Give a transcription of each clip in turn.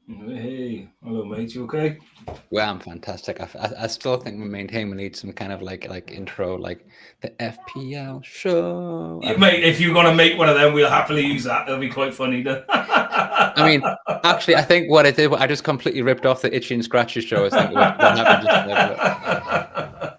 Hey, hello, mate. You okay? Well, I'm fantastic. I still think we need some kind of like intro, like the FPL show. Yeah, mate, if you're gonna make one of them, we'll happily use that. It'll be quite funny. I mean, actually, I think what I did, I just completely ripped off the Itchy and Scratchy show. I think what happened just there.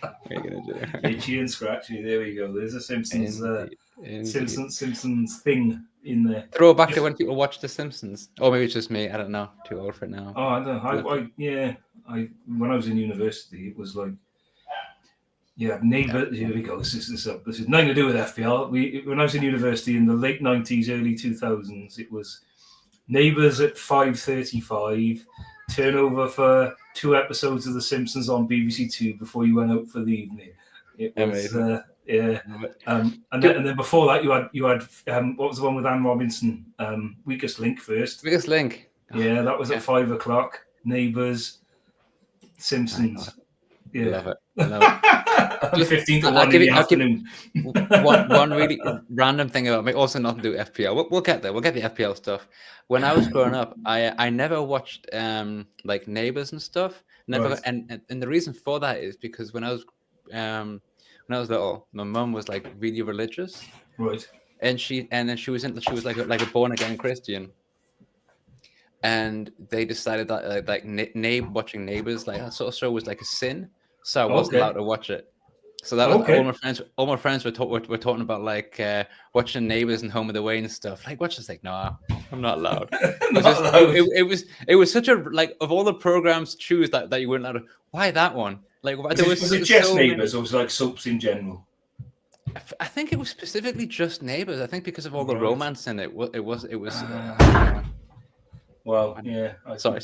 What are you gonna do? Itchy and scratchy. There we go. There's a Simpsons, Indeed. Simpsons thing in there. Throw back to Just, when people watch The Simpsons. Or maybe it's just me. I don't know. Too old for it now. I don't know. I when I was in university, it was like, neighbour. Here we go. This is nothing to do with FPL. When I was in university in the late '90s, early 2000s, it was Neighbours at 5:35. Turnover for 2 episodes of The Simpsons on BBC Two before you went out for the evening. It was and then before that you had what was the one with Anne Robinson? Weakest Link first. Weakest Link. Yeah, that was at 5:00. Neighbours, Simpsons. Yeah, love it. Love it. 15 to 1 in the afternoon. One really random thing about me, also nothing to do with FPL. We'll get there. We'll get the FPL stuff. When I was growing up, I never watched like Neighbours and stuff. Never, right. and the reason for that is because when I was little, my mum was like really religious, right? And she was like a born again Christian. And they decided that watching Neighbours, like that sort of show, was like a sin, so I wasn't allowed to watch it. So that was all my friends were talking about like watching Neighbours and Home and Away and stuff. Like, watch this, like, no, I'm not allowed. It was such a, like, of all the programs to choose that you weren't allowed to. Why that one? Like, was it just Neighbours, or was it like soaps in general? I think it was specifically just Neighbours. I think because of all the romance in it. It was. Well, yeah. Sorry.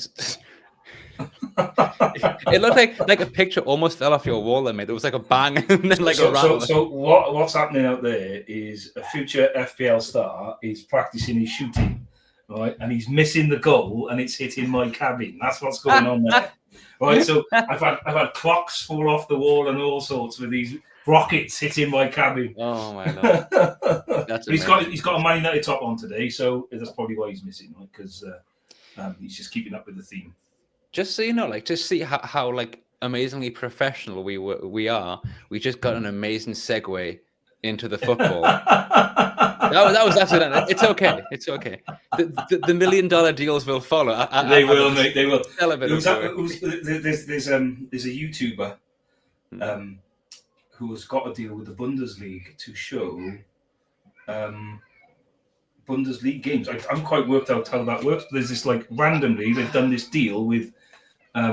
It looked like a picture almost fell off your wall. There, mate. There was like a bang and then like a rattle. So what's happening out there is a future FPL star is practicing his shooting, right? And he's missing the goal, and it's hitting my cabin. That's what's going on there, right? So I've had clocks fall off the wall and all sorts with these rockets hitting my cabin. Oh my lord! But he's got a Man United top on today, so that's probably why he's missing, right? Because he's just keeping up with the theme. Just so you know, like, just see how like amazingly professional we are. We just got an amazing segue into the football. that was accidental. It's okay. It's okay. The $1 million deals will follow. They will, mate. They will. There's a YouTuber who has got a deal with the Bundesliga to show Bundesliga games. I'm quite worked out how that works. There's this, like, randomly they've done this deal with a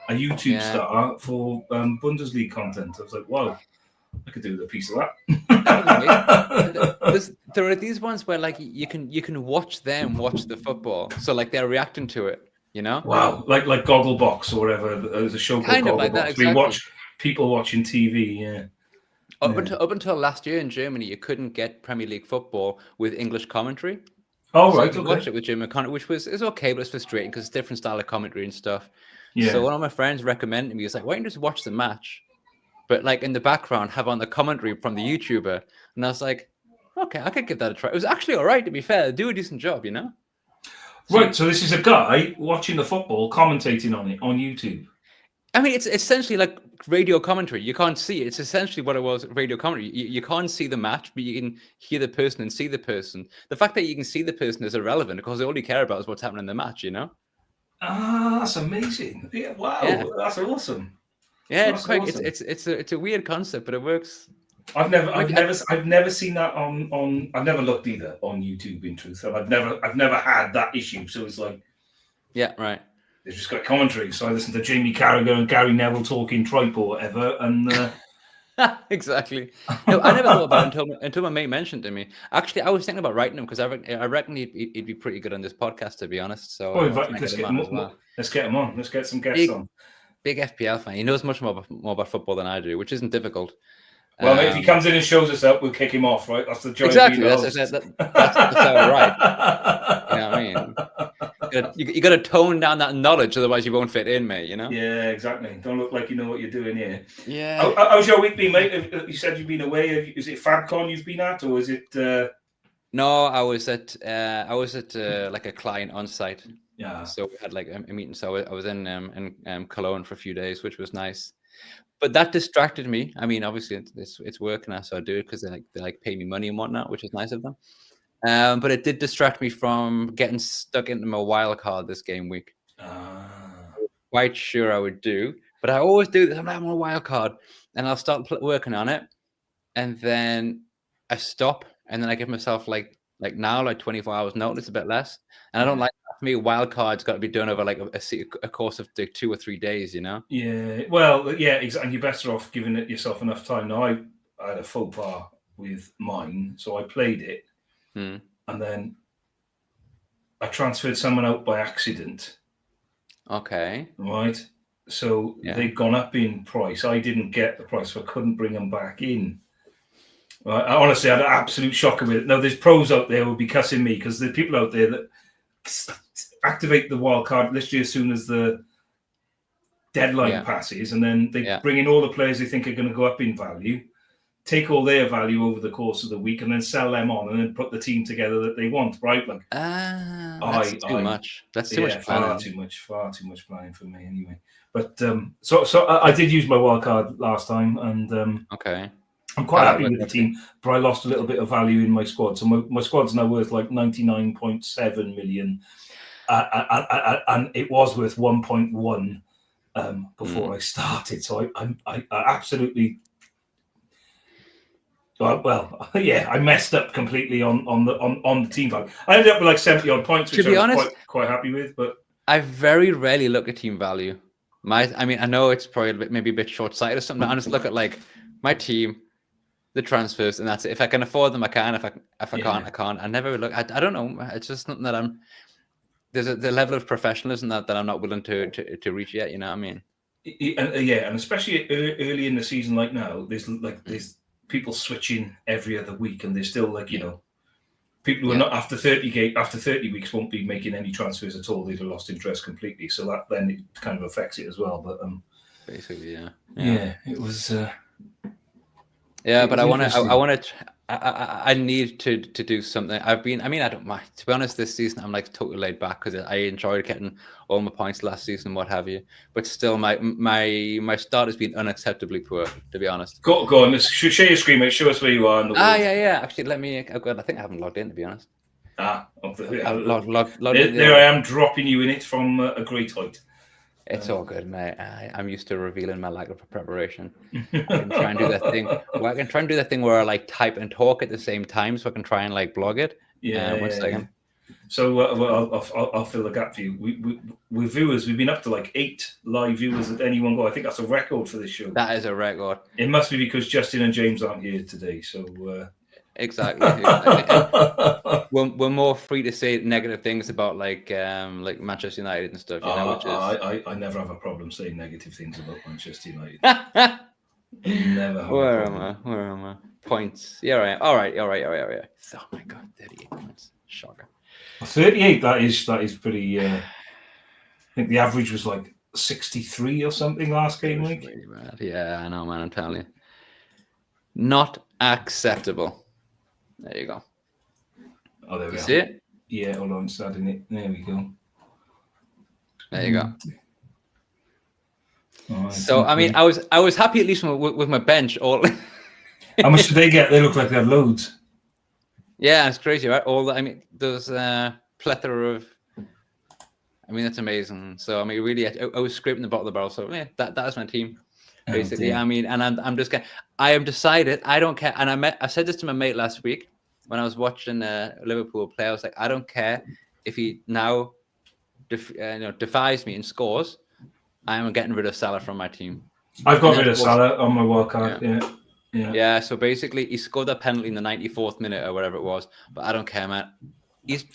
YouTube star for Bundesliga content. I was like, wow, I could do with a piece of that. There are these ones where, like, you can watch them watch the football, so like they're reacting to it, you know? Wow, like Gogglebox or whatever. There's a show called Gogglebox. Like that, exactly. We watch people watching TV. Yeah. Up until last year in Germany, you couldn't get Premier League football with English commentary. Oh, right. You watched it with German commentary, which is okay, but it's frustrating because it's different style of commentary and stuff. Yeah. So one of my friends recommended me, he was like, why don't you just watch the match? But like in the background, have on the commentary from the YouTuber. And I was like, okay, I could give that a try. It was actually all right, to be fair. Do a decent job, you know? Right. So this is a guy watching the football, commentating on it on YouTube. I mean, it's essentially like radio commentary. You can't see it. It's essentially what it was, radio commentary. You can't see the match, but you can hear the person and see the person. The fact that you can see the person is irrelevant because all you care about is what's happening in the match, you know? That's amazing. Yeah, wow, yeah. That's awesome. Yeah, it's quite. Awesome. It's a weird concept, but it works. I've never seen that on. I've never looked either on YouTube. In truth, and I've never had that issue. So it's like, yeah, right. They've just got commentary. So I listen to Jamie Carragher and Gary Neville talking tripe or whatever, and exactly. No, I never thought about it until my mate mentioned to me. Actually, I was thinking about writing him because I reckon he'd be pretty good on this podcast, to be honest. So let's get him on. Let's get some guests on. Big FPL fan. He knows much more about football than I do, which isn't difficult. Well, if he comes in and shows us up, we'll kick him off, right? That's the joy. Exactly. That's all right. You know what I mean? You got to tone down that knowledge, otherwise you won't fit in, mate. You know? Yeah, exactly. Don't look like you know what you're doing here. Yeah. How's your week been, mate? You said you've been away. Is it FabCon you've been at, or is it? No, I was at like a client on site. Yeah. So we had like a meeting. So I was in Cologne for a few days, which was nice. But that distracted me. I mean, obviously it's work now, so I do it because they pay me money and whatnot, which is nice of them. But it did distract me from getting stuck into my wildcard this game week. Quite sure I would do, but I always do this. I'm like, I'm on a wildcard, and I'll start working on it, and then I stop, and then I give myself like 24 hours notice, a bit less. And I don't like that. For me, wildcard's got to be done over like a course of 2 or 3 days, you know? Yeah, well, yeah, exactly. And you're better off giving it yourself enough time. Now, I had a faux pas with mine, so I played it, and then I transferred someone out by accident. Okay. Right. So they'd gone up in price. I didn't get the price, so I couldn't bring them back in. Right. I honestly had an absolute shocker with it. Now, there's pros out there who will be cussing me because there's people out there that activate the wild card literally as soon as the deadline passes, and then they bring in all the players they think are going to go up in value, take all their value over the course of the week, and then sell them on, and then put the team together that they want. Right? Like, that's too much. That's too much planning. Far too much planning for me, anyway. But so I did use my wild card last time, and okay. I'm quite happy with the team, but I lost a little bit of value in my squad. So my squad's now worth like 99.7 million, and it was worth 1.1 before I started. So I absolutely, I messed up completely on the team value. I ended up with like 70 odd points, which I was quite happy with. But I very rarely look at team value. I mean, I know it's probably maybe a bit short sighted or something. I just look at like my team, the transfers, and that's it. If I can afford them, I can. If I can't, I can't. I never look. I don't know. It's just something that there's the level of professionalism that I'm not willing to reach yet. You know what I mean? And especially early in the season, like now, there's people switching every other week, and there's still people who are not after 30 weeks won't be making any transfers at all. They'd have lost interest completely. So that then it kind of affects it as well. But basically, it was. But I need to do something. I don't mind. To be honest, this season I'm like totally laid back because I enjoyed getting all my points last season and what have you. But still, my start has been unacceptably poor, to be honest. Go on. Share your screen, mate. Show us where you are. Yeah. Actually, let me. I think I haven't logged in, to be honest. There I am, dropping you in it from a great height. It's all good, mate. I'm used to revealing my lack of preparation. I can try and do that thing. I can try and do that thing where I like type and talk at the same time, so I can try and like blog it. One second. So I'll fill the gap for you. With viewers, we've been up to like 8 live viewers at any one go. I think that's a record for this show. That is a record. It must be because Justin and James aren't here today. So exactly. We're more free to say negative things about like Manchester United and stuff. You know, which is I never have a problem saying negative things about Manchester United. Never. Where am I? Points. Yeah, right. All right. Oh my god, 38 points. Shocker. 38. That is pretty. I think the average was like 63 or something last game week. Really bad. Yeah, I know, man. I'm telling you, not acceptable. There you go. Oh, there we go. See it? Yeah, hold on, it's adding it. There we go. There you go. So I mean, I was happy at least with my bench. All. How much did they get? They look like they have loads. Yeah, it's crazy, right? There's a plethora of. I mean, that's amazing. So I mean, really, I was scraping the bottom of the barrel. So yeah, that's my team, basically. I mean, and I'm just getting. I have decided I don't care, and I said this to my mate last week when I was watching Liverpool play. I was like, I don't care if he now defies me and scores. I am getting rid of Salah from my team. I've got rid of Salah on my wildcard. Yeah. So basically, he scored that penalty in the 94th minute or whatever it was. But I don't care, man. He's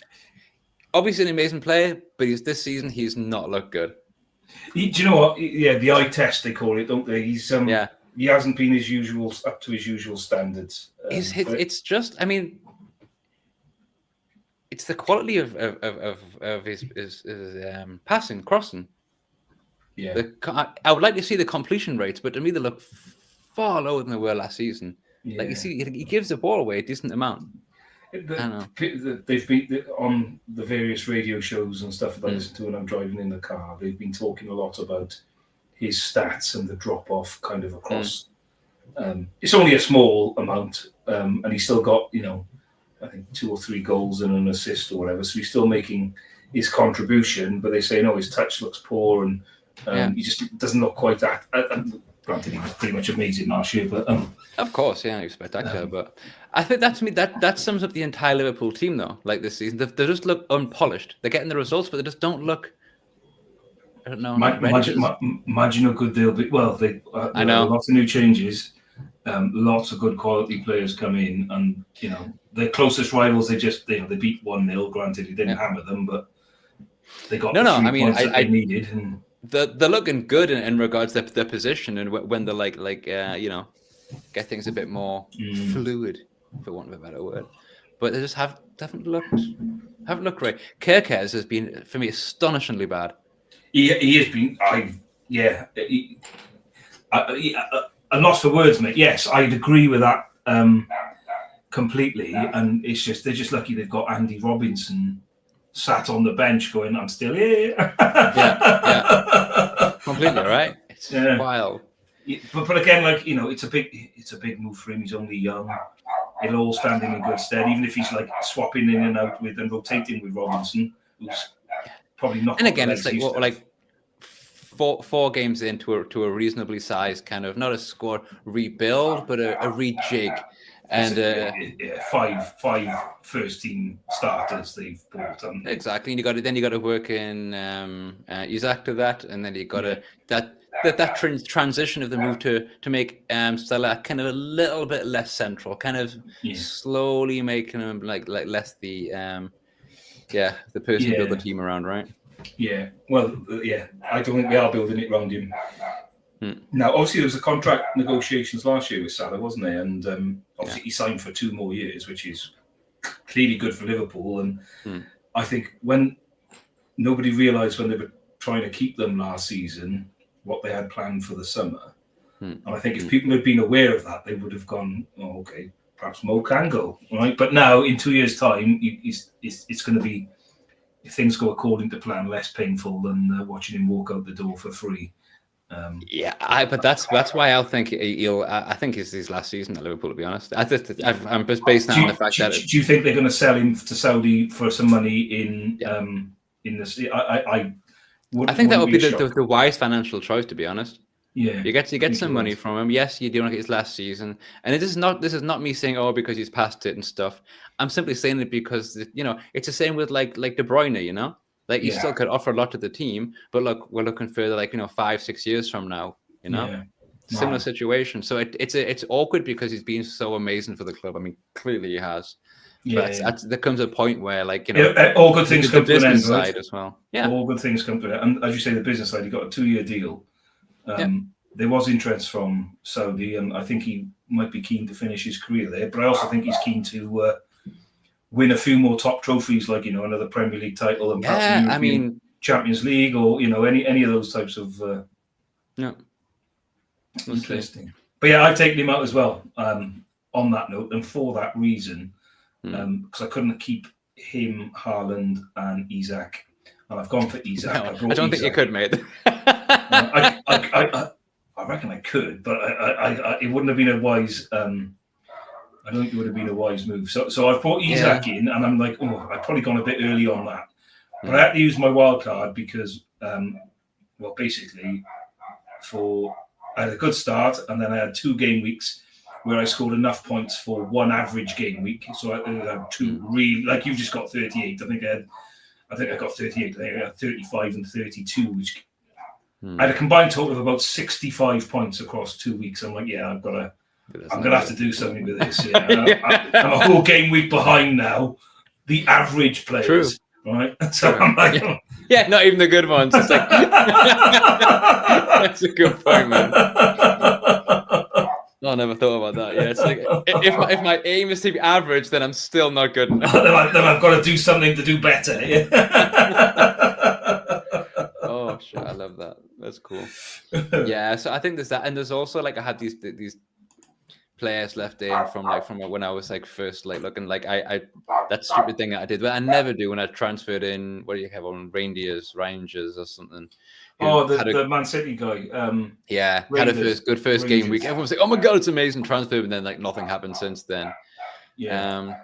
obviously an amazing player, but this season he's not looked good. Do you know what? Yeah, the eye test they call it, don't they? He's he hasn't been up to his usual standards. It's just, I mean, it's the quality of his passing, crossing. Yeah, I would like to see the completion rates, but to me they look far lower than they were last season. Yeah. Like you see, he gives the ball away a decent amount. They've been on the various radio shows and stuff that I listen to when I'm driving in the car. They've been talking a lot about his stats and the drop off kind of across. It's only a small amount, and he's still got, I think 2 or 3 goals and an assist or whatever. So he's still making his contribution, but they say no, his touch looks poor and he just doesn't look quite that. Granted, he was pretty much amazing last year, but of course, he was spectacular. But I think that sums up the entire Liverpool team, though. Like this season, they just look unpolished. They're getting the results, but they just don't look. I don't know. Imagine how good they'll be. Well, I know lots of new changes, lots of good quality players come in, and their closest rivals. They beat 1-0. Granted, he didn't hammer them, but they got points that they needed. And they're looking good in regards to their position, and when they're get things a bit more fluid, for want of a better word. But they just haven't looked great. Kerkez has been, for me, astonishingly bad. He has been. I'm lost for words, mate. Yes, I'd agree with that completely. And it's just they're just lucky they've got Andy Robinson sat on the bench going, I'm still here. Yeah. Completely, right? It's wild. Yeah, but again, it's a big move for him. He's only young. It'll all stand him in good stead, even if he's swapping in and out with and rotating with Robinson, who's probably not. And again, it's four games into a reasonably sized kind of, not a squad rebuild, but a rejig. And five first team starters they've bought. Exactly, and you got to work in Isaac to that, and then you got to that transition of the move to make Salah kind of a little bit less central, kind of slowly making him like less the person to build the team around, right? Yeah, well, I don't think we are building it around him. Now, obviously, there was a contract negotiations last year with Salah, wasn't there? And obviously, he signed for 2 more years, which is clearly good for Liverpool. And I think when nobody realised when they were trying to keep them last season what they had planned for the summer. And I think if people had been aware of that, they would have gone, oh, okay, perhaps Mo can go, right? But now, in 2 years' time, it's going to be, if things go according to plan, less painful than watching him walk out the door for free. But that's why I think I think it's his last season at Liverpool, to be honest. I'm just based on the fact that. Do you think they're going to sell him to Saudi for some money in this? I think that would be the wise financial choice, to be honest. Yeah, you get some money from him. Yes, you do like his last season, and this is not me saying because he's past it and stuff. I'm simply saying it because it's the same with like De Bruyne, He still could offer a lot to the team, but look, we're looking further 5-6 years from now, Similar situation. So it's awkward because he's been so amazing for the club. I mean, clearly he has. Yeah, but there comes a point where all good things come to an end, side right? As well. Yeah, all good things come to an end. And as you say, the business side, he got a 2-year deal. There was interest from Saudi, and I think he might be keen to finish his career there. But I also think he's keen to win a few more top trophies, another Premier League title and perhaps Champions League or any of those types of. Interesting. But I've taken him out as well. On that note, and for that reason, because I couldn't keep him, Haaland, and Isak, and I've gone for Isak. No, I don't think you could, mate. I reckon I could, but it wouldn't have been a wise. I don't think it would have been a wise move. So I've brought Isak in, and I'm like, I've probably gone a bit early on that. But I had to use my wild card because, basically, I had a good start, and then I had 2 game weeks where I scored enough points for 1 average game week. So I had 2 like you've just got 38. I think I got 38. I think I got 35 and 32, which I had a combined total of about 65 points across 2 weeks. I'm like, I'm going to have to do something with this. I'm a whole game week behind now. The average players. True. Right? So I'm like... not even the good ones. It's like... That's a good point, man. I never thought about that. Yeah, it's like, if my aim is to be average, then I'm still not good enough. then I've got to do something to do better. Oh, shit, I love that. That's cool. Yeah, so I think there's that. And there's also, I had these players left in from when I was like first like looking like I that stupid thing that I did, but I never do when I transferred in. What do you have on Rangers or something? Oh, the Man City guy. Yeah, Rangers, had a good first game week. Everyone was like, "Oh my god, it's amazing transfer," and then like nothing happened since then. Yeah.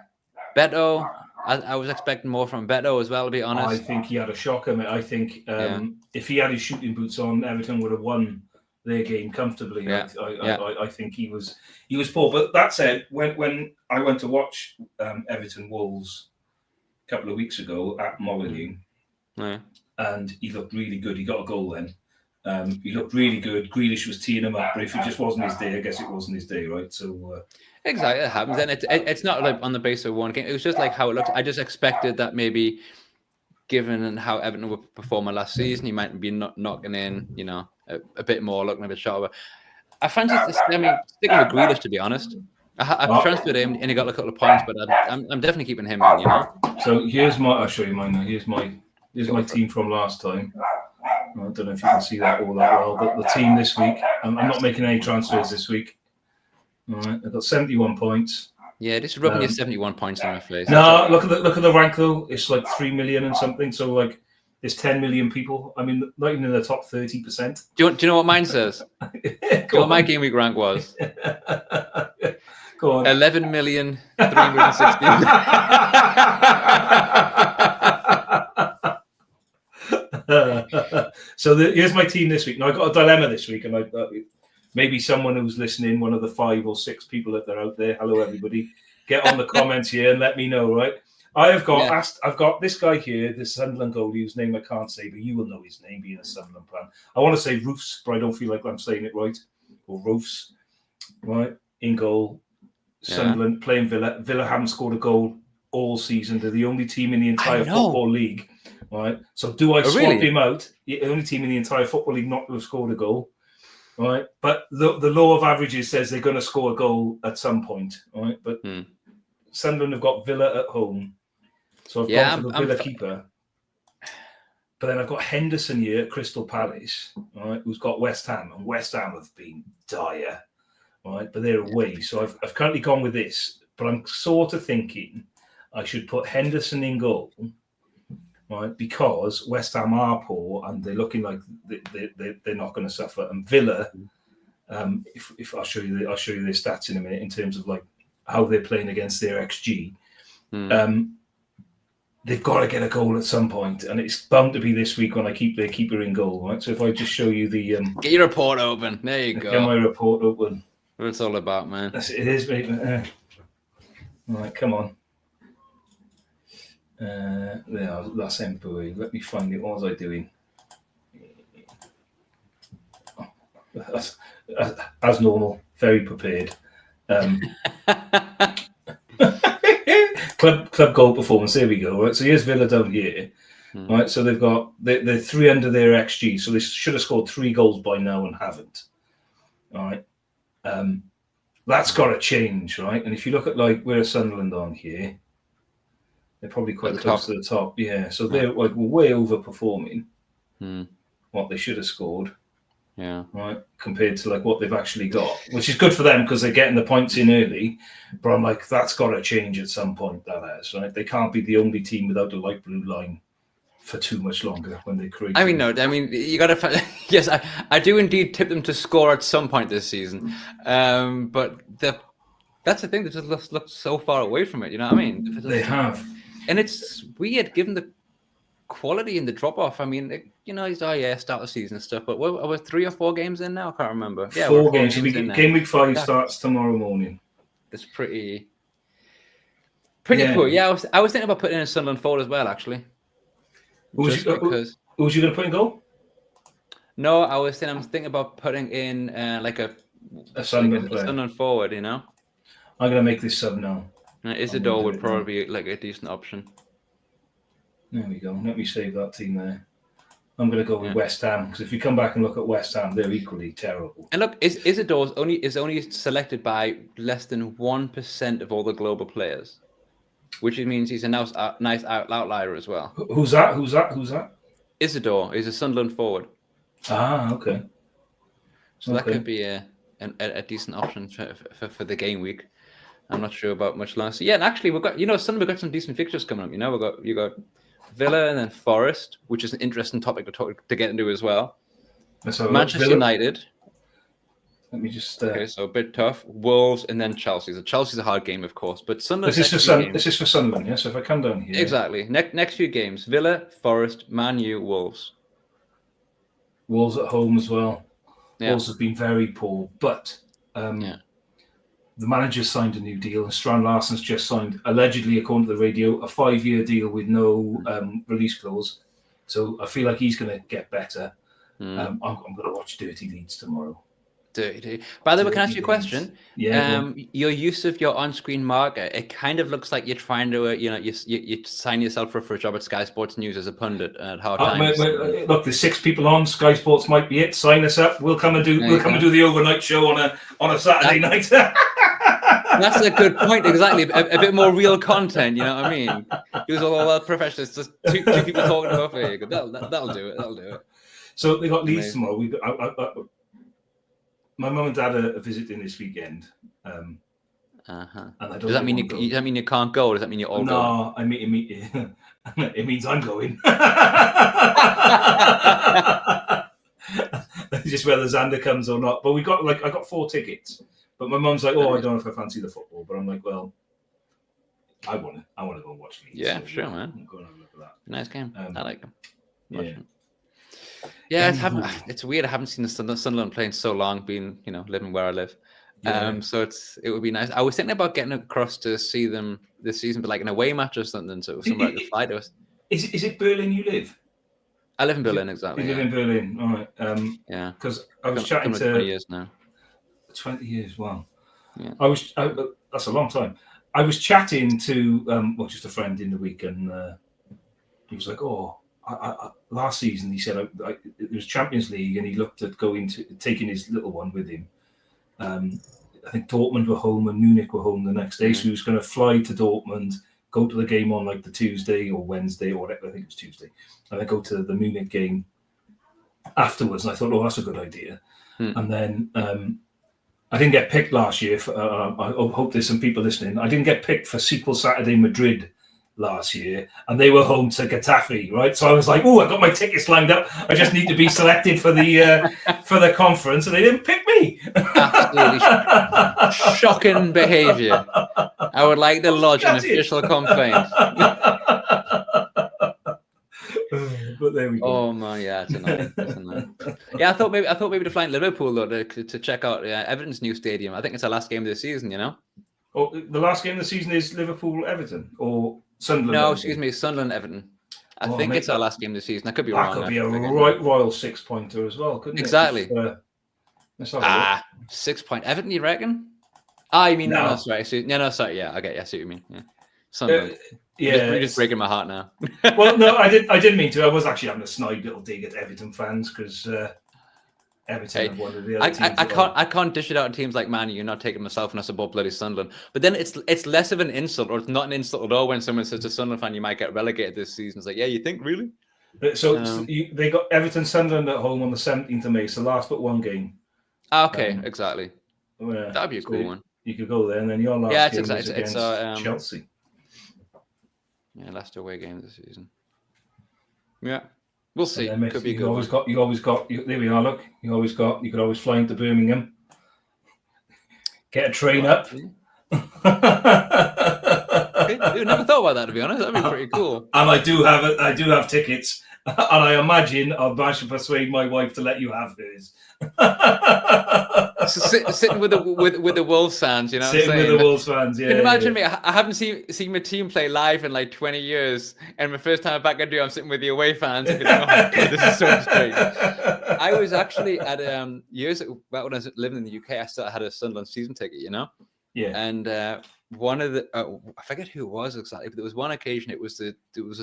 Beto, I was expecting more from Beto as well. To be honest, I think he had a shocker. Mate. I think if he had his shooting boots on, Everton would have won their game comfortably. Yeah. I think he was poor. But that said, when I went to watch Everton Wolves a couple of weeks ago at Molineux, and he looked really good. He got a goal then. He looked really good. Grealish was teeing him up, but if it just wasn't his day, I guess it wasn't his day, right? So exactly, it happens, and it's not like on the basis of one game. It was just like how it looked. I just expected that maybe, given how Everton were performing last season, he might be knocking in, a bit more, looking a bit sharper. I fancy sticking with Grealish, to be honest. I've transferred him, and he got a couple of points, but I'm definitely keeping him in. So I'll show you mine now. Here's my team from last time. I don't know if you can see that all that well, but the team this week, I'm not making any transfers this week. All right, I've got 71 points. Yeah, this is rubbing your 71 points in my face. No, look at the rank though. It's like 3 million and something. So like, there's 10 million people. I mean, not even in the top 30%. Do you know what mine says? Do you know what my game week rank was? Go on. 11,316. So here's my team this week. Now I got a dilemma this week, and maybe someone who's listening, one of the 5 or 6 people that are out there. Hello, everybody. Get on the comments here and let me know. Right? I've got this guy here, this Sunderland goalie whose name I can't say, but you will know his name, being a Sunderland fan. I want to say Roofs, but I don't feel like I'm saying it right. Or Roofs, right? In goal, Sunderland playing Villa. Villa haven't scored a goal all season. They're the only team in the entire football league. Right, so do I swap him out? The only team in the entire football league not to have scored a goal, right? But the law of averages says they're going to score a goal at some point, right? But Sunderland have got Villa at home, so I've gone for the Villa keeper. But then I've got Henderson here at Crystal Palace, right? Who's got West Ham, and West Ham have been dire, right? But they're away, so I've currently gone with this. But I'm sort of thinking I should put Henderson in goal. Right, because West Ham are poor and they're looking like they're not going to suffer. And Villa, if I'll show you their stats in a minute in terms of like how they're playing against their XG, they've got to get a goal at some point, and it's bound to be this week when I keep their keeper in goal. Right, so if I just show you the get your report open, there you go. Get my report open. What it's all about, man. It is, mate. Right, come on. That's empty. Let me find it. What was I doing? As normal, very prepared. Club goal performance. There we go. Right. So here's Villa down here. Right. So they're 3 under their XG. So they should have scored 3 goals by now and haven't. All right. That's got to change, right? And if you look at like where's Sunderland on here. They're probably quite close to the top. Yeah, so they're like way overperforming what they should have scored. Yeah. Right, compared to like what they've actually got, which is good for them because they're getting the points in early. But I'm like, that's got to change at some point. That has, right? They can't be the only team without a light blue line for too much longer when they create. I mean, you got to. Yes, I do indeed tip them to score at some point this season, but that's the thing. They just look so far away from it. You know what I mean? They have. And it's weird given the quality and the drop off. I mean, he's start the season and stuff, but we're 3 or 4 games in now. I can't remember. Yeah, 4 games. Game week 5 starts tomorrow morning. It's pretty poor. Yeah, I was thinking about putting in a Sunderland forward as well, actually. Who was you going to put in goal? No, I was thinking about putting in like a Sunderland forward. I'm going to make this sub now. Isidore would probably be like a decent option. There we go. Let me save that team there. I'm going to go with West Ham because if you come back and look at West Ham, they're equally terrible. And look, Isidore is only selected by less than 1% of all the global players, which means he's a nice outlier as well. Who's that? Isidore is a Sunderland forward. Ah, okay. So that could be a a decent option for the game week. I'm not sure about much longer. So yeah, and actually we've got we've got some decent fixtures coming up. You got Villa and then Forest, which is an interesting topic to get into as well. Manchester United. Let me just. Okay, so a bit tough. Wolves and then Chelsea. So Chelsea's a hard game, of course, but Sunderland. This is for Sunderland, yeah. So if I come down here, exactly. Next few games: Villa, Forest, Man U, Wolves. Wolves at home as well. Yeah. Wolves have been very poor, but the manager signed a new deal, and Strand Larsen's just signed, allegedly, according to the radio, a 5-year deal with no release clause. So I feel like he's going to get better. I'm going to watch Dirty Leeds tomorrow. Dirty. By the way, can I ask you a question? Yeah. Your use of your on-screen marker, it kind of looks like you're trying to, you sign yourself for a job at Sky Sports News as a pundit at hard times. Look, there's 6 people on. Sky Sports might be it. Sign us up. We'll come and do the overnight show on a Saturday night. That's a good point. Exactly. A bit more real content. You know what I mean? It was all professional. It's just two people talking about it. That'll do it. That'll do it. So they got Leeds tomorrow. My mum and dad are visiting this weekend. And does that mean you can't go? Or does that mean you're all going? No, I mean it means I'm going. Just whether Xander comes or not. But I got 4 tickets. But my mum's like, I don't know if I fancy the football. But I'm like, well, I want to go and watch Leeds. Yeah, so sure, man. I'm going to have a look at that. Nice game. I like them. Yeah. Yeah, it's weird. I haven't seen the Sunderland playing so long, being living where I live. Yeah. So it would be nice. I was thinking about getting across to see them this season, but like an away match or something. So somewhere to fly to us. Is it Berlin you live? I live in Berlin, exactly. You live in Berlin, all right? Yeah. Because I was chatting to 20 years now. 20 years, wow. Yeah. That's a long time. I was chatting to just a friend in the week, and he was like, last season, he said it was Champions League, and he looked at taking his little one with him. I think Dortmund were home and Munich were home the next day, so he was going to fly to Dortmund, go to the game on like the Tuesday or Wednesday or whatever. I think it was Tuesday, and then go to the Munich game afterwards. And I thought, that's a good idea. And then I didn't get picked last year. I hope there's some people listening. I didn't get picked for Sequel Saturday Madrid last year, and they were home to Getafe, right? So I was like, I got my tickets lined up. I just need to be selected for the conference, and they didn't pick me. Absolutely shocking behaviour. I would like to lodge an official complaint. But there we go. Oh my, yeah, it's annoying. Yeah, I thought maybe to fly in Liverpool though to check out Everton's new stadium. I think it's our last game of the season. Oh, the last game of the season is Liverpool-Everton or Sunderland? No, excuse me, Sunderland-Everton. I think it's our last game of the season. I could be wrong. That could be a royal 6-pointer as well, couldn't it? Exactly. Let's have a look. 6-point Everton, you reckon? You mean no, sorry. Sorry. Yeah, okay. I see what you mean. Yeah. Sunderland. You're just breaking my heart now. Well, no, I didn't mean to. I was actually having a snide little dig at Everton fans because Everton have one of the other teams. I can't dish it out to teams like Man U. You're not taking myself and I support bloody Sunderland. But then it's less of an insult, or it's not an insult at all when someone says to Sunderland fan, you might get relegated this season. It's like, yeah, you think really? So they got Everton Sunderland at home on the 17th of May. So last but one game. Okay, exactly. Yeah, that'd be a cool one. You could go there, and then your last game is against Chelsea. Yeah, last away game of the season. Yeah, we'll see. Could be good. You always got. There we are. Look, you could always fly into Birmingham, get a train up. I never thought about that, to be honest. That'd be pretty cool. And I do have tickets, and I imagine I'll manage to persuade my wife to let you have hers. Sitting with the Wolves fans, you know. Sitting with the Wolves fans, yeah. Can you imagine me? I haven't seen my team play live in like 20 years, and my first time back I'm sitting with the away fans. And going, this is so strange. I was actually at years back when I was living in the UK. I still had a Sunderland season ticket, you know. Yeah. And one of the I forget who it was exactly, but there was one occasion. It was a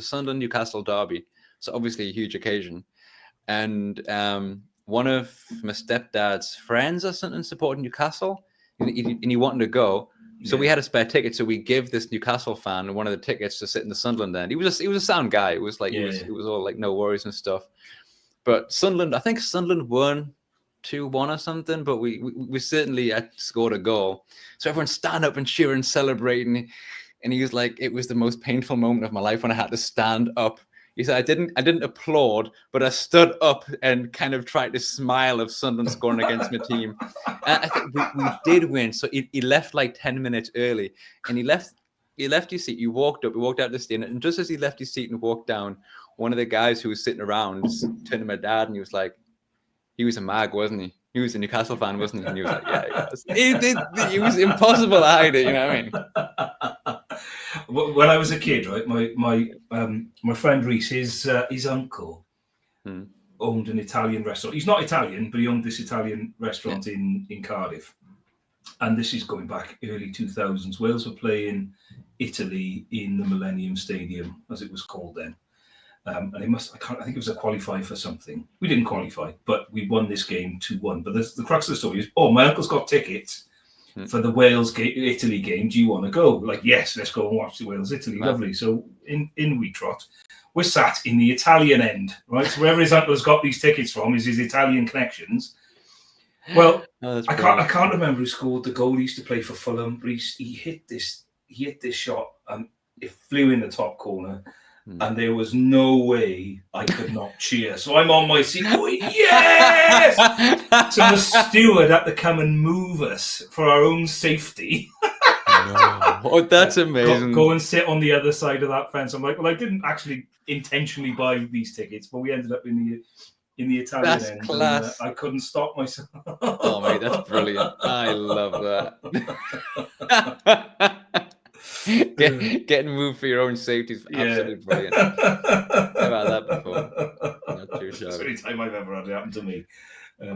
Sunderland Newcastle derby, so obviously a huge occasion, and one of my stepdad's friends or something supported Newcastle, and he wanted to go. So we had a spare ticket. So we give this Newcastle fan one of the tickets to sit in the Sunderland end. He was a sound guy. It was like it was all like no worries and stuff. But Sunderland, I think Sunderland won 2-1 or something, but we certainly had scored a goal. So everyone stand up and cheer and celebrating. And he was like, it was the most painful moment of my life when I had to stand up. He said, I didn't applaud, but I stood up and kind of tried to smile of Sunderland scoring against my team. And I think we did win. So he left like 10 minutes early, and he left his seat. He walked out the stand, and just as he left his seat and walked down, one of the guys who was sitting around turned to my dad, and he was like, he was a mag, wasn't he? He was a Newcastle fan, wasn't he? And he was like, yeah, he was. It was impossible to hide it, you know what I mean? When I was a kid, right, my friend Reese, his uncle owned an Italian restaurant. He's not Italian, but he owned this Italian restaurant in Cardiff. And this is going back early 2000s. Wales were playing Italy in the Millennium Stadium, as it was called then. And I think it was a qualifier for something. We didn't qualify, but we won this game 2-1. But the crux of the story is, my uncle's got tickets for the Wales-Italy game. Do you want to go? Like, yes, let's go and watch the Wales-Italy. Wow. Lovely. So in we trot. We're sat in the Italian end, right? So wherever his uncle has got these tickets from is his Italian connections. Well, I can't remember who scored the goal. He used to play for Fulham. But he hit this shot and it flew in the top corner. And there was no way I could not cheer. So I'm on my seat going, yes! So the steward had to come and move us for our own safety. No. Oh, that's amazing. Go and sit on the other side of that fence. I'm like, well, I didn't actually intentionally buy these tickets, but we ended up in the Italian end. Class. And, I couldn't stop myself. Oh, mate, that's brilliant. I love that. Getting moved for your own safety is absolutely brilliant. I've had that before. Not too sure. It's the only time I've ever had it happen to me. There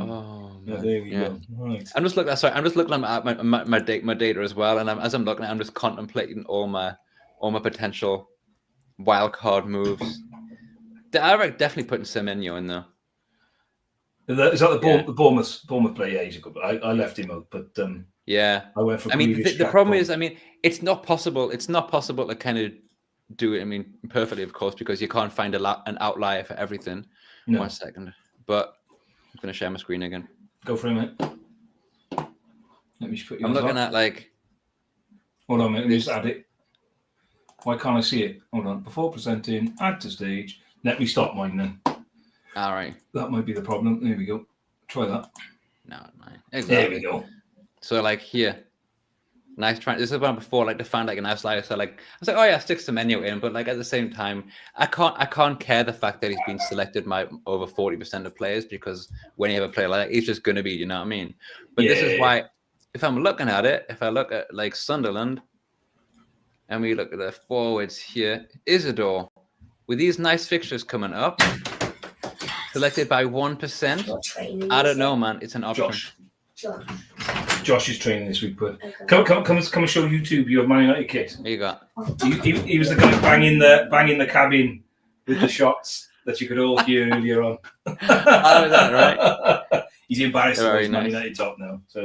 we go. Right. I'm just looking at my data as well, and as I'm looking at it, I'm just contemplating all my potential wildcard moves. I definitely putting Semenyo in there. Is that the Bournemouth play? Yeah, he's a good. I left him out, but yeah, I went for. The problem is, it's not possible. It's not possible to kind of do it. Perfectly, of course, because you can't find an outlier for everything. No. 1 second, but I'm going to share my screen again. Go for it, mate. Let me just put you. I'm looking at like. Hold on, mate. Let me just add it. Why can't I see it? Hold on. Before presenting, add to stage. Let me stop mine then. All right. That might be the problem. There we go. Try that. No, it might. Exactly. There we go. So like here, nice try. This is one before, like to find like an outlier. So like I was like, oh yeah, stick Semenyo in, but like at the same time, I can't care the fact that he's been selected by over 40% of players, because when you have a player like that, he's just going to be, you know what I mean? But this is why, if I'm looking at it, if I look at like Sunderland, and we look at the forwards here, Isidore, with these nice fixtures coming up, selected by 1%. I don't know, man. It's an option. Josh is training this week, but come and show YouTube your Man United kit. There you go. He was the guy banging the cabin with the shots that you could all hear earlier on. Oh, is that right? He's embarrassed to Very Man nice. United top now. So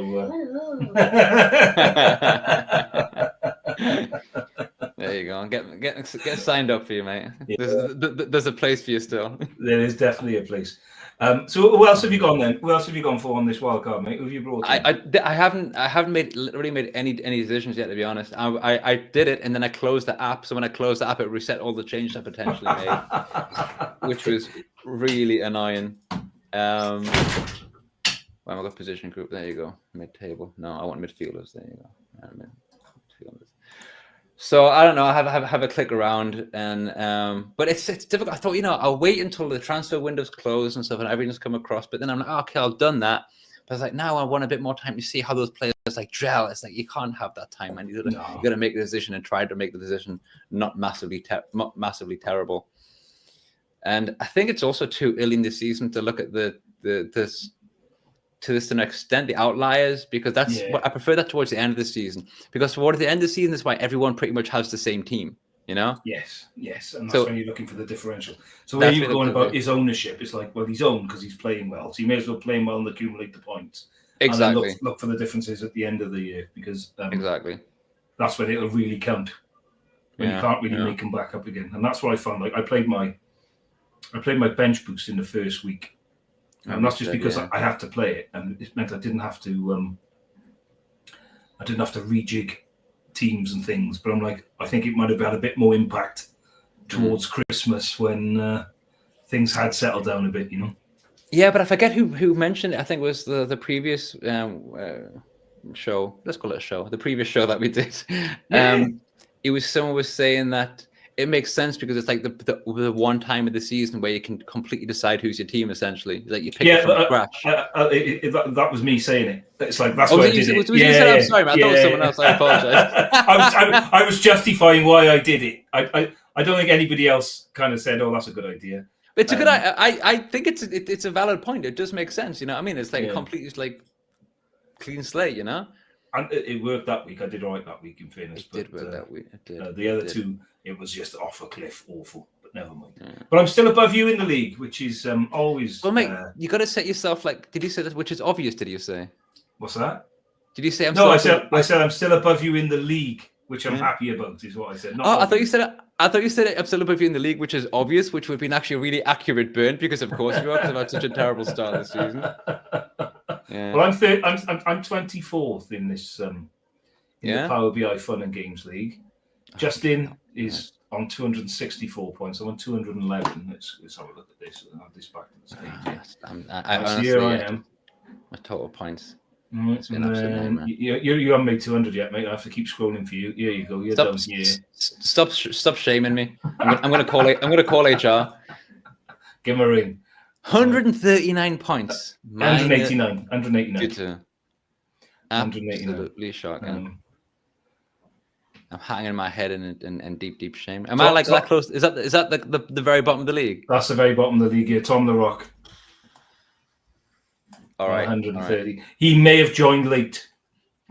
there you go. Get signed up for you, mate. Yeah. There's a place for you still. There is definitely a place. So who else have you gone then? Who else have you gone for on this wildcard, mate? Who have you brought in? I haven't made any decisions yet, to be honest. I did it, and then I closed the app. So when I closed the app, it reset all the changes I potentially made, which was really annoying. Well, I've got position group. There you go. Mid table. No, I want midfielders. There you go. Midfielders. So I don't know. I have a click around, and but it's difficult. I thought, I'll wait until the transfer window's closed and stuff, and everything's come across. But then I'm like, okay, I've done that. But I was like, now I want a bit more time to see how those players like gel. It's like you can't have that time, man. You got to make the decision and try to make the decision not massively terrible. And I think it's also too early in the season to look at to an extent the outliers, because that's what I prefer that towards the end of the season, because towards the end of the season is why everyone pretty much has the same team, Yes, and that's when you're looking for the differential. So when you're going about his ownership, it's like, well, he's owned because he's playing well, so you may as well play him well and accumulate the points. Exactly. And then look for the differences at the end of the year, because exactly that's when it'll really count. When you can't really make him back up again, and that's what I found. Like I played my bench boost in the first week. And that's just because I have to play it, and it meant I didn't have to rejig teams and things. But I'm like, I think it might have had a bit more impact towards Christmas when things had settled down a bit, Yeah, but I forget who mentioned it. I think it was the previous show. Let's call it a show. The previous show that we did. Someone was saying that it makes sense because it's like the one time of the season where you can completely decide who's your team. Essentially, like you pick it from scratch. That was me saying it. It's like that's why I did it. I'm sorry, man. I thought it was someone else. I apologize. I was justifying why I did it. I don't think anybody else kind of said, "Oh, that's a good idea." It's a good. I think it's a valid point. It does make sense. You know what I mean? It's like a completely like clean slate. You know. And it worked that week. I did all right that week, in fairness. It did work that week. It did. The other two, it was just off a cliff, awful. But never mind. Yeah. But I'm still above you in the league, which is always. Well, mate, you got to set yourself like. Did you say that? Which is obvious? Did you say? What's that? Did you say I'm? No, I said I'm still above you in the league, which I'm happy about. Is what I said. I thought you said. I thought you said I'm still above you in the league, which is obvious, which would have been actually a really accurate burn because, of course, you are because I've had such a terrible start this season. Yeah. Well, I'm 24th in this. In the Power BI Fun and Games League. Justin is on 264 points. I'm on 211. Let's have a look at this. I'll have this back to the stage. Here I am. My total points. You haven't made 200 yet, mate. I have to keep scrolling for you. Here you go. You're done. Yeah. Stop shaming me. I'm going to call it. I'm going to call HR. Give him a ring. 139 points. 189. 189. Absolutely shocking. I'm hanging my head in deep shame. Am I like that close? Is that the very bottom of the league? That's the very bottom of the league. Yeah, Tom the Rock. All right, 130. Right. He may have joined late,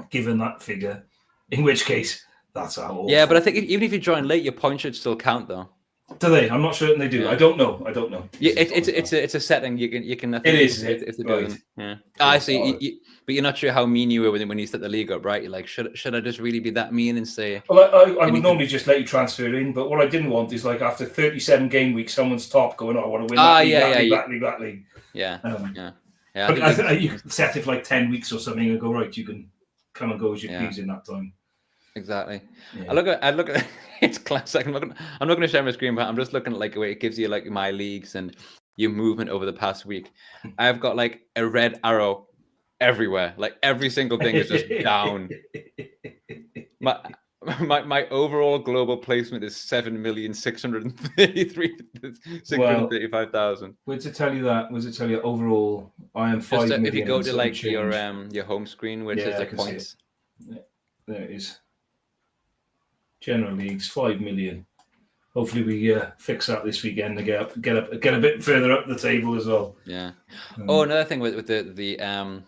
given that figure. In which case, that's how. Yeah, but I think even if you join late, your points should still count, though. Do they? I'm not certain they do. Yeah. I don't know. Yeah, it's a setting you can. I think it is. If they're doing. Yeah. I see. But you're not sure how mean you were when you set the league up, right? You're like, should I just really be that mean and say? Well, I would normally just let you transfer in, but what I didn't want is like after 37 game weeks, someone's top going, "Oh, I want to win that league." Yeah. But you can set it for like 10 weeks or something and go, right, you can come and go as you please in that time. Exactly. Yeah. I look at it's classic. I'm not going to share my screen, but I'm just looking at like the way it gives you like my leagues and your movement over the past week. I've got like a red arrow everywhere. Like every single thing is just down. My overall global placement is 7,635,000. Where to tell you that? Was it tell you overall? I am 5 million. If you go to like your home screen where it says like points. Yeah, there it is. General leagues 5 million. Hopefully we fix that this weekend to get a bit further up the table as well. Yeah. Another thing with the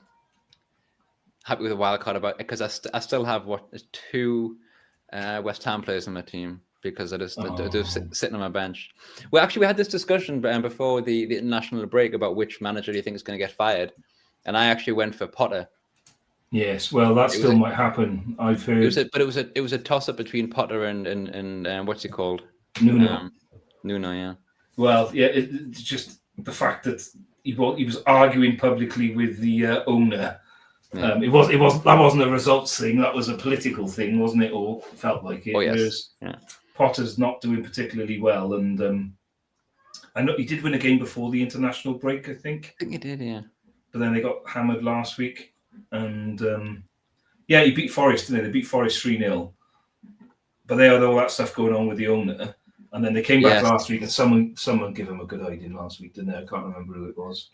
happy with the wild card about because I still have 2 West Ham players on my team because they're sitting on my bench. Well, actually, we had this discussion before the international break about which manager do you think is going to get fired, and I actually went for Potter. Yes, well, that still might happen. I've heard, it was a toss up between Potter and what's he called? Nuno. Nuno, yeah. Well, yeah, it's just the fact that he was arguing publicly with the owner. Yeah. That wasn't a results thing. That was a political thing, wasn't it? Or felt like it. Oh yes. Yeah. Potter's not doing particularly well, and I know he did win a game before the international break. I think he did, yeah. But then they got hammered last week. And he beat Forest, didn't they? They beat Forest 3-0. But they had all that stuff going on with the owner. And then they came back last week and someone gave them a good idea last week, didn't they? I can't remember who it was.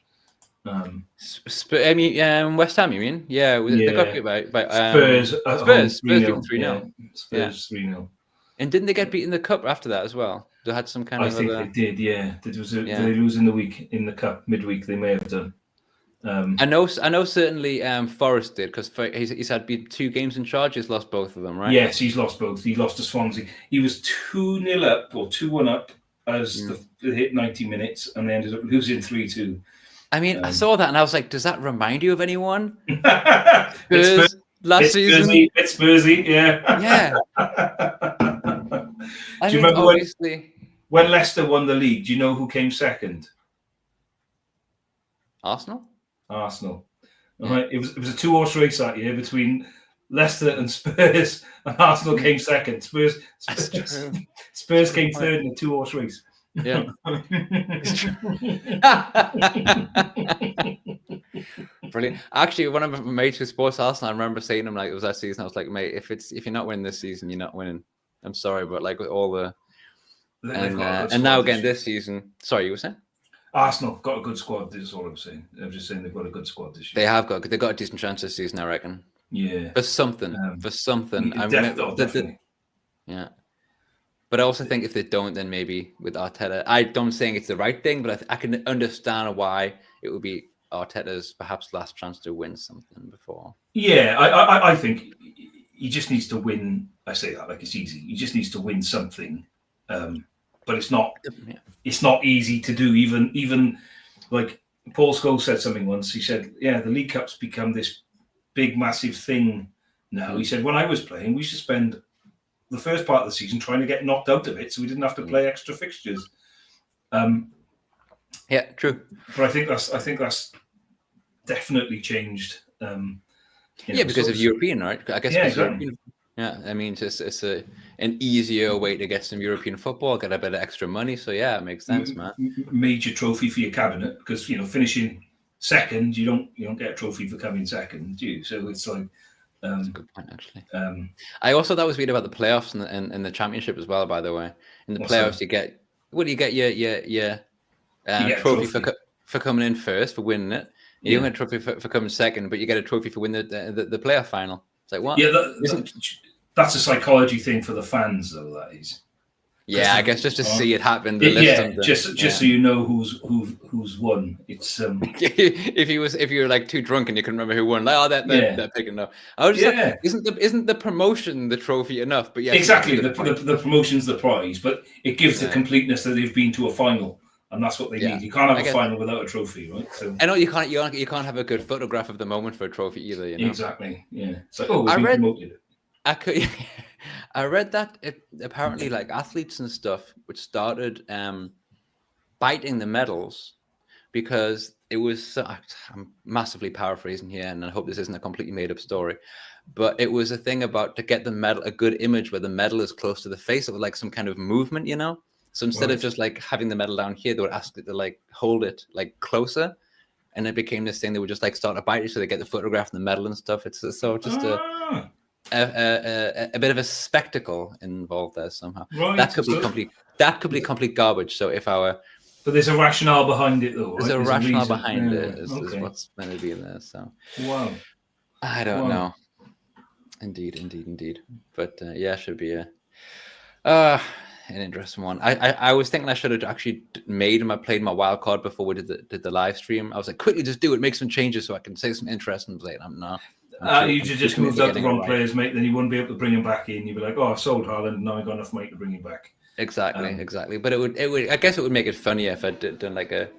West Ham, you mean? Yeah, they got beat by Spurs. Spurs beat 3-0. Spurs 3-0. And didn't they get beat in the cup after that as well? They had some kind of. I think they did. Yeah, did they lose in the week in the cup midweek? They may have done. I know. Certainly, Forest did because he's had 2 games in charge. He's lost both of them, right? Yes, he's lost both. He lost to Swansea. He was 2-0 up or 2-1 up as they hit 90 minutes, and they ended up losing 3-2. I mean, I saw that and I was like, does that remind you of anyone? Spurs last season? It's Spursy, yeah. Yeah. Do you remember when Leicester won the league? Do you know who came second? Arsenal. Right. It was a 2-horse race that year between Leicester and Spurs, and Arsenal came second. Spurs came third in a 2-horse race. Yeah. Brilliant. Actually, one of my mates who supports Arsenal, I remember saying to him, like, it was that season, I was like, mate, if you're not winning this season, you're not winning. I'm sorry, but like with all the and now again this season. Sorry, you were saying? Arsenal got a good squad. This is all I'm saying. I'm just saying they've got a good squad this year. They've got a decent chance this season, I reckon. Yeah. For something. Definitely. Yeah. But I also think if they don't, then maybe with Arteta, I don't think it's the right thing, but I can understand why it would be Arteta's perhaps last chance to win something before. Yeah, I think he just needs to win. I say that like it's easy. He just needs to win something, but it's not. Yeah. It's not easy to do. Even like Paul Scholes said something once. He said, "Yeah, the League Cup's become this big, massive thing now." He said, "When I was playing, we used to spend the first part of the season trying to get knocked out of it, so we didn't have to play extra fixtures." Yeah, true. But I think that's definitely changed. Because of European, right? I guess. Yeah, exactly. Yeah, I mean, it's an easier way to get some European football, get a bit of extra money. So yeah, it makes sense, man. Major trophy for your cabinet, because finishing second, you don't get a trophy for coming second, do you? So it's like. That's a good point, actually. I also thought was weird about the playoffs and the championship as well. By the way, in the playoffs, you get your trophy for coming in first, for winning it. You don't get a trophy for coming second, but you get a trophy for winning the playoff final. It's like, what? Yeah, that's a psychology thing for the fans, though. That is. Yeah, I guess just to see it happen. So you know who's won. It's if you were like too drunk and you couldn't remember who won, like they're picking up. I was just like, isn't the promotion the trophy enough? But yeah, exactly. The promotion's the prize, but it gives the completeness that they've been to a final. And that's what they need. You can't have a final without a trophy, right? So I know you can't have a good photograph of the moment for a trophy either. Exactly. Yeah. It's like, we've been promoted. I read that apparently, like athletes and stuff, which started biting the medals because it was. I'm massively paraphrasing here, and I hope this isn't a completely made-up story. But it was a thing about to get the medal, a good image where the medal is close to the face, of like some kind of movement, So instead of just like having the medal down here, they would ask it to like hold it like closer, and it became this thing. They would just like start to bite it so they get the photograph and the medal and stuff. It's so just a bit of a spectacle involved there somehow. Right. That could be complete garbage. So but there's a rationale behind it, though. There's a rationale behind it. Is what's meant to be in there. So I don't know. Indeed. But should be an interesting one. I was thinking I should have actually played my wild card before we did the live stream. I was like, quickly just do it, make some changes so I can say some interesting play. You just moved out the wrong players, mate. Then you wouldn't be able to bring him back in. You'd be like, I've sold Haaland, now I've got enough money to bring him back. Exactly. But it would. I guess it would make it funnier if I'd done like a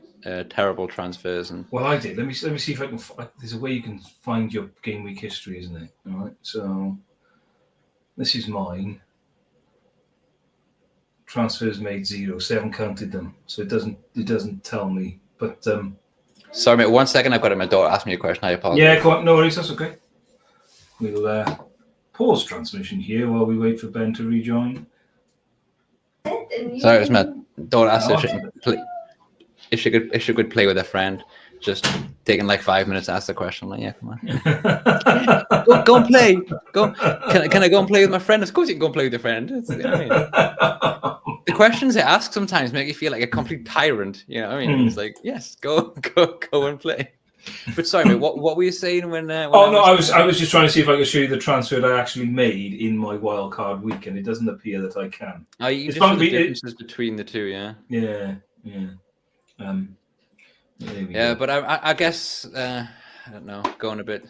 terrible transfers and. Well, I did. Let me see if I can. There's a way you can find your game week history, isn't it? All right. So this is mine. Transfers made 0, so I haven't counted them, so it doesn't tell me. But sorry, mate. 1 second, I've got my daughter ask me a question. I apologize. Yeah, come on, no worries, that's okay. We'll pause transmission here while we wait for Ben to rejoin. Sorry, it was my daughter asked if she could play with a friend. Just taking like 5 minutes to ask the question. I'm like, yeah, come on. go and play. Go. Can I go and play with my friend? Of course you can go and play with your friend. The questions they ask sometimes make you feel like a complete tyrant. It's like, yes, go and play. But sorry, mate, what were you saying when I was just trying to see if I could show you the transfer that I actually made in my wildcard week, and it doesn't appear that I can. Oh, you just see the differences between the two, yeah. Yeah. But I guess I don't know, going a bit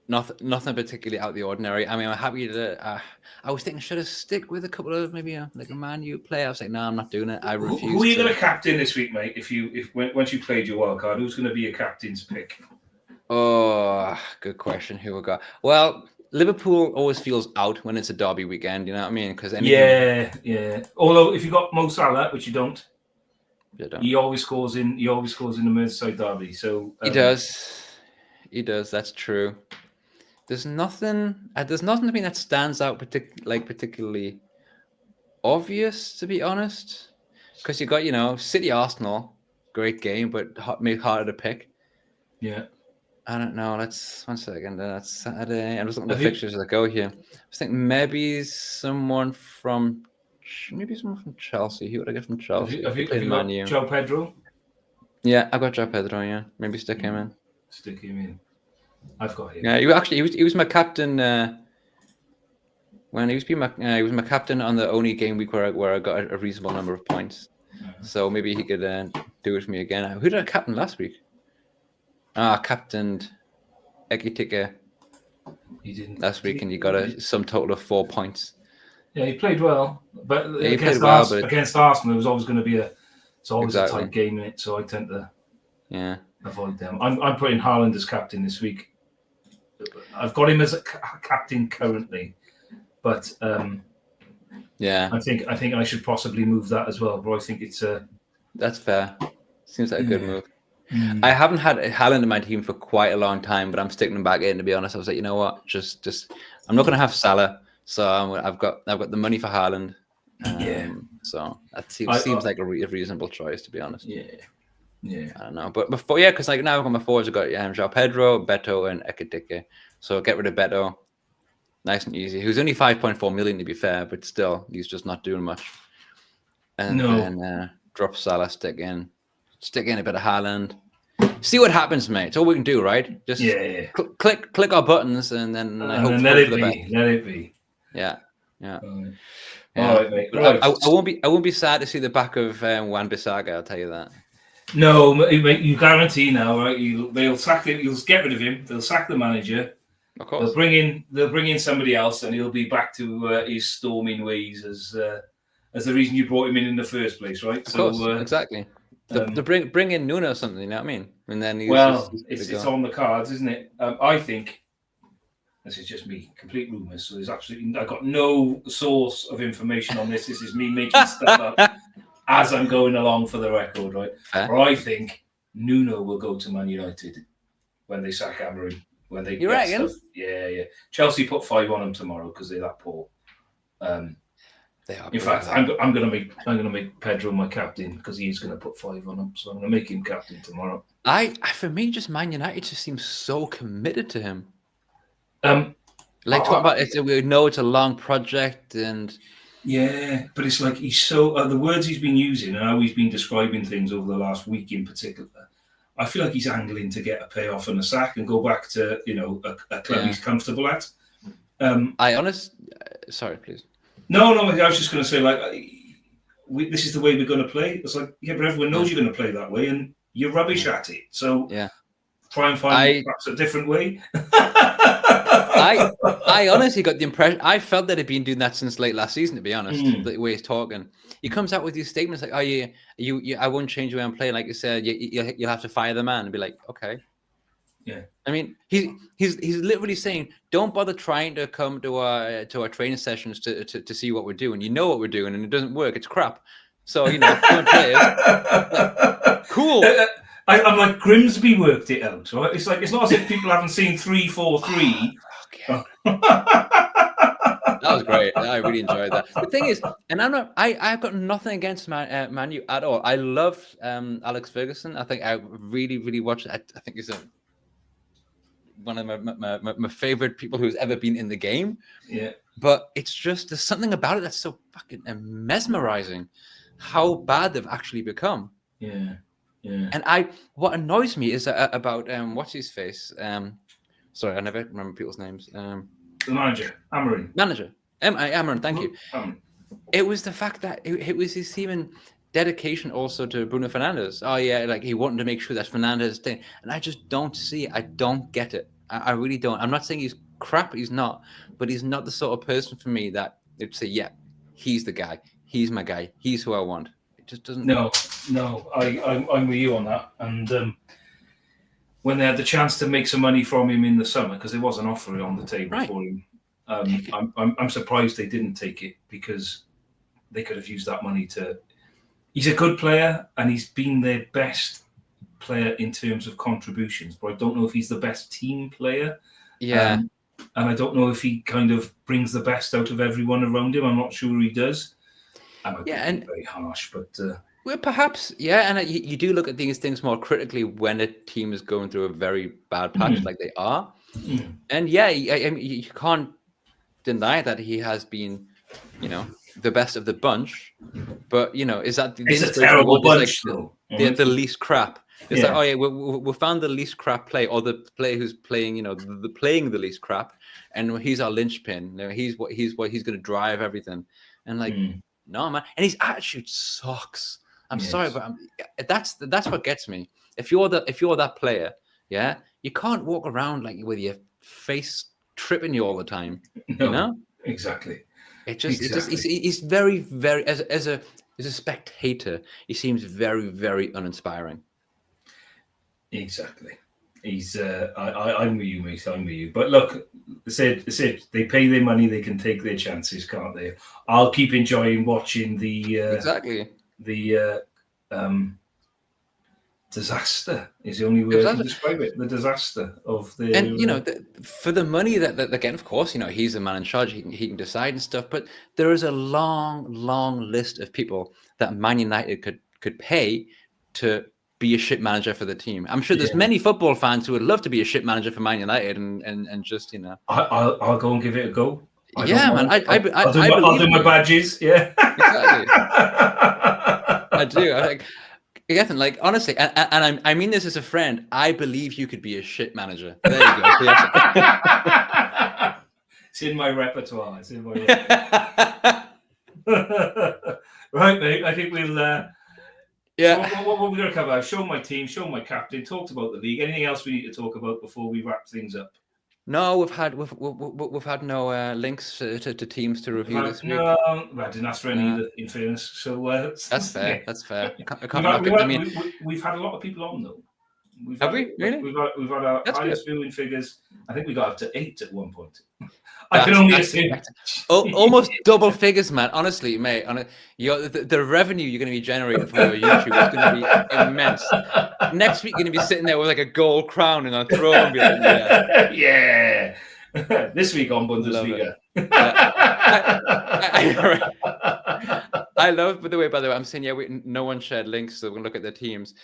nothing particularly out of the ordinary. I mean, I'm happy to. I was thinking, should I stick with a couple of maybe like a Man U player? I was like, no, I'm not doing it. I refuse. Who are you going to captain this week, mate? Once you played your wild card, who's going to be your captain's pick? Oh, good question. Who we got? Well, Liverpool always feels out when it's a derby weekend. You know what I mean? Because yeah. Although if you got Mo Salah, which you don't. I don't. He always scores in the Merseyside derby. So He does. He does. That's true. There's nothing. There's nothing to me that stands out particularly obvious, to be honest. Because you got City Arsenal, great game, but made harder to pick. Yeah. I don't know. Let's 1 second. That's Saturday. I'm just looking at the fixtures as I go here. I think maybe someone from Chelsea. Who would I get from Chelsea? Have you got João Pedro? Yeah, I've got João Pedro. Yeah, maybe stick him in. Stick him in. I've got him. Yeah, he was my captain when he was my captain on the only game week where I got a reasonable number of points. So maybe he could do it for me again. Who did I captain last week? Captained Ekitike. He didn't last week, and he got a sum total of 4 points. Yeah, he played well, but against Arsenal, it was always going to be a tight game in it. So I tend to avoid them. I'm putting Haaland as captain this week. I've got him as a captain currently, but I think I should possibly move that as well. But I think that's fair. Seems like a good move. I haven't had Haaland in my team for quite a long time, but I'm sticking him back in. To be honest, I was like, you know what, just I'm not going to have Salah, so I've got the money for Haaland. So that seems like a reasonable choice, to be honest. Yeah. I don't know, but before, because like now I've got my forwards. I've got João Pedro, Beto, and Ekitike. So get rid of Beto, nice and easy. Who's only 5.4 million to be fair, but still he's just not doing much. And then drop Salah, stick in a bit of Haaland. See what happens, mate. It's all we can do, right? Just click our buttons and then let it be. Yeah. All right, mate. I won't be sad to see the back of Wan-Bissaka. I'll tell you that. No, mate, you guarantee now, right? They'll sack him. You'll get rid of him. They'll sack the manager. Of course. They'll bring in somebody else, and he'll be back to his storming ways as the reason you brought him in the first place, right? Of course, exactly. To bring in Nuno or something, you know what I mean? And then it's on the cards, isn't it? I think this is just me, complete rumours. So I've got no source of information on this. This is me making stuff up as I'm going along for the record, right? Or I think Nuno will go to Man United when they sack Amorim. When they get stuff. Yeah. Chelsea put 5 on them tomorrow because they're that poor. They are. In fact, I'm gonna make Pedro my captain because he's gonna put 5 on him. So I'm gonna make him captain tomorrow. For me, just Man United just seems so committed to him. Talk about it. We know it's a long project, and but it's like he's so the words he's been using and how he's been describing things over the last week in particular. I feel like he's angling to get a payoff and a sack and go back to a club he's comfortable at. Sorry, please. No, I was just going to say, this is the way we're going to play. It's like, but everyone knows you're going to play that way, and you're rubbish at it. So try and find perhaps a different way. I honestly got the impression, I felt that he'd been doing that since late last season, to be honest, the way he's talking. He comes out with these statements like, I won't change the way I'm playing. Like you said, you'll have to fire the man, and be like, okay. Yeah, I mean, he's literally saying, don't bother trying to come to our training sessions to see what we're doing. You know what we're doing, and it doesn't work. It's crap. So don't play it. Cool. I'm like, Grimsby worked it out. Right? It's like it's not as if people haven't seen 3-4-3. That was great. I really enjoyed that. The thing is, and I've got nothing against Man U at all. I love Alex Ferguson. I think I really, really watched it. I think he's one of my favorite people who's ever been in the game. Yeah. But it's just, there's something about it that's so fucking mesmerizing how bad they've actually become. Yeah. And what annoys me is about what's his face? Sorry, I never remember people's names. The manager, Amorim. Amorim, thank you. It was the fact that it was his even dedication also to Bruno Fernandes. Oh yeah, like he wanted to make sure that Fernandes stayed, and I just don't see it. I don't get it. I really don't. I'm not saying he's crap. He's not, but he's not the sort of person for me that they'd say, yeah, he's the guy. He's my guy. He's who I want. It just doesn't. No, I'm with you on that. And when they had the chance to make some money from him in the summer, because there was an offer on the table for him, I'm surprised they didn't take it, because they could have used that money to He's a good player, and he's been their best player in terms of contributions. But I don't know if he's the best team player. Yeah. And I don't know if he kind of brings the best out of everyone around him. I'm not sure he does. I might be very harsh, but... well, perhaps, yeah, and you do look at these things more critically when a team is going through a very bad patch like they are. And yeah, I mean, you can't deny that he has been, the best of the bunch. But, is that the it's a terrible bunch, though. The least crap? It's like, oh yeah, we found the least crap play, or the player who's playing, playing the least crap, and he's our linchpin. He's what he's going to drive everything. And like, no man, and his attitude sucks. I'm sorry, but that's what gets me. If you're that player, yeah, you can't walk around like with your face tripping you all the time. No, exactly. He's very, very as a spectator, he seems very, very uninspiring. Exactly. He's I'm with you, mate. I'm with you. But look, it's it. They pay their money, they can take their chances, can't they? I'll keep enjoying watching the disaster is the only way I can describe it. The disaster of the... And, for the money that again, of course, he's the man in charge. He can decide and stuff. But there is a long, long list of people that Man United could pay to be a shit manager for the team. I'm sure there's many football fans who would love to be a shit manager for Man United and just, I'll go and give it a go. I'll do my badges. Yeah. Exactly. I do. I think... Gethyn, like honestly, and I mean this as a friend, I believe you could be a shit manager. There you go. It's in my repertoire. Right, mate. I think we'll. So what we're going to cover? Show my team, show my captain. Talked about the league. Anything else we need to talk about before we wrap things up? No, we've had no links to teams to review this week. No, I didn't ask for any either, in fairness. So that's fair. That's fair. We've had a lot of people on though. Have we really? We've had our highest viewing figures. I think we got up to 8 at one point. I can only assume. Almost double figures, man. Honestly, mate. The revenue you're going to be generating from your YouTube is going to be immense. Next week, you're going to be sitting there with like a gold crown and a throne. And be like, yeah. This week on Bundesliga. I love, by the way, I'm saying, no one shared links, so we can look at their teams.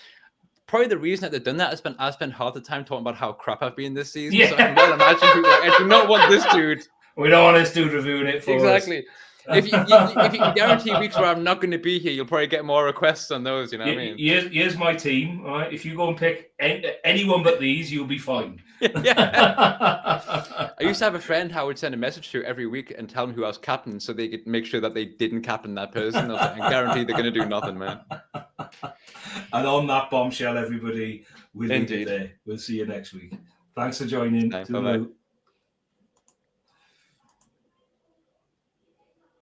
Probably the reason that they've done that is I spent half the time talking about how crap I've been this season. Yeah. So I can well imagine people I do not want this dude. We don't want this dude reviewing it for us. Exactly. If you can guarantee weeks where I'm not going to be here, you'll probably get more requests on those. You know what I mean? Here's my team. All right, if you go and pick anyone but these, you'll be fine. I used to have a friend who I would send a message to every week and tell them who I was captain, so they could make sure that they didn't captain that person. I guarantee they're going to do nothing, man. And on that bombshell, everybody, we'll leave it there. We'll see you next week. Thanks for joining. Bye-bye.